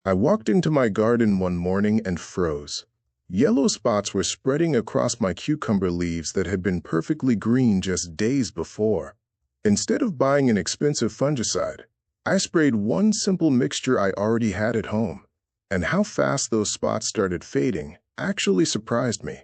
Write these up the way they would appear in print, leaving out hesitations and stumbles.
I walked into my garden one morning and froze. Yellow spots were spreading across my cucumber leaves that had been perfectly green just days before. Instead of buying an expensive fungicide, I sprayed one simple mixture I already had at home. And how fast those spots started fading actually surprised me.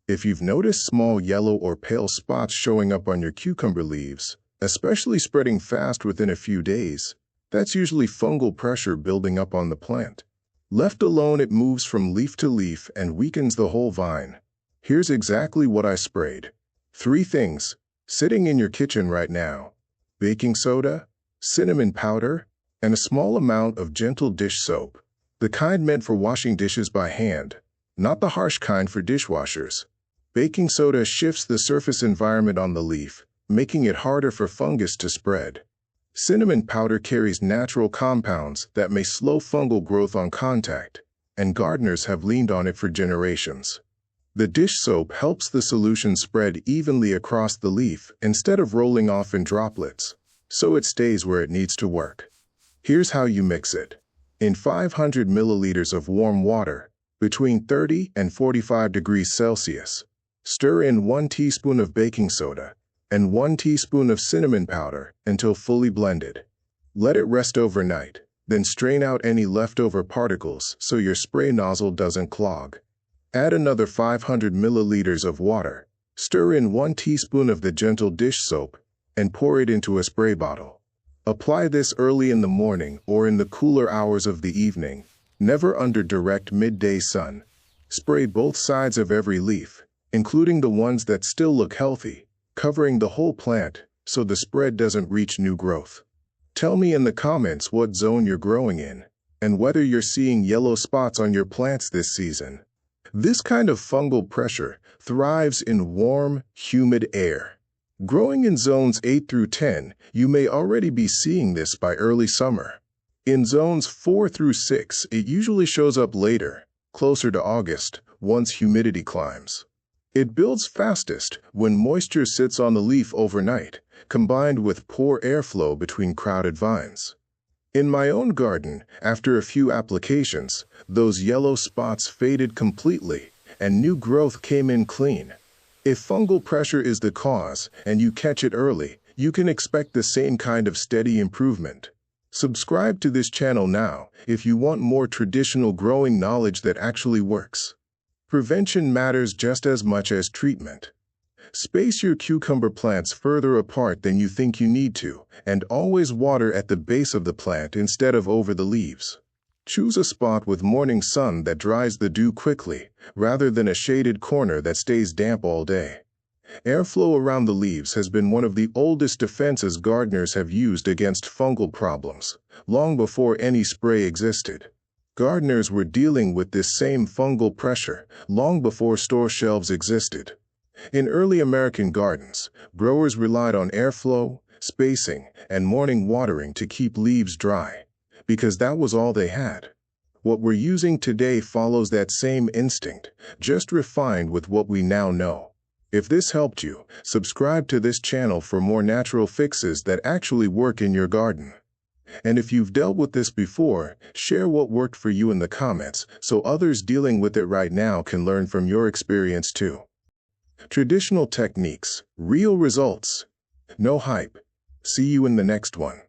If you've noticed small yellow or pale spots showing up on your cucumber leaves, especially spreading fast within a few days, that's usually fungal pressure building up on the plant. Left alone, it moves from leaf to leaf and weakens the whole vine. Here's exactly what I sprayed. 3 things, sitting in your kitchen right now: baking soda, cinnamon powder, and a small amount of gentle dish soap. The kind meant for washing dishes by hand, not the harsh kind for dishwashers. Baking soda shifts the surface environment on the leaf, making it harder for fungus to spread. Cinnamon powder carries natural compounds that may slow fungal growth on contact, and gardeners have leaned on it for generations. The dish soap helps the solution spread evenly across the leaf instead of rolling off in droplets, so it stays where it needs to work. Here's how you mix it. In 500 milliliters of warm water, between 30 and 45 degrees Celsius, stir in 1 teaspoon of baking soda and 1 teaspoon of cinnamon powder until fully blended. Let it rest overnight, then strain out any leftover particles so your spray nozzle doesn't clog. Add another 500 milliliters of water, stir in 1 teaspoon of the gentle dish soap, and pour it into a spray bottle. Apply this early in the morning or in the cooler hours of the evening, never under direct midday sun. Spray both sides of every leaf, including the ones that still look healthy, covering the whole plant so the spread doesn't reach new growth. Tell me in the comments what zone you're growing in, and whether you're seeing yellow spots on your plants this season. This kind of fungal pressure thrives in warm, humid air. Growing in zones 8 through 10, you may already be seeing this by early summer. In zones 4 through 6, it usually shows up later, closer to August, once humidity climbs. It builds fastest when moisture sits on the leaf overnight, combined with poor airflow between crowded vines. In my own garden, after a few applications, those yellow spots faded completely, and new growth came in clean. If fungal pressure is the cause and you catch it early, you can expect the same kind of steady improvement. Subscribe to this channel now if you want more traditional growing knowledge that actually works. Prevention matters just as much as treatment. Space your cucumber plants further apart than you think you need to, and always water at the base of the plant instead of over the leaves. Choose a spot with morning sun that dries the dew quickly, rather than a shaded corner that stays damp all day. Airflow around the leaves has been one of the oldest defenses gardeners have used against fungal problems, long before any spray existed. Gardeners were dealing with this same fungal pressure long before store shelves existed. In early American gardens, growers relied on airflow, spacing, and morning watering to keep leaves dry, because that was all they had. What we're using today follows that same instinct, just refined with what we now know. If this helped you, subscribe to this channel for more natural fixes that actually work in your garden. And if you've dealt with this before, share what worked for you in the comments so others dealing with it right now can learn from your experience too. Traditional techniques, real results. No hype. See you in the next one.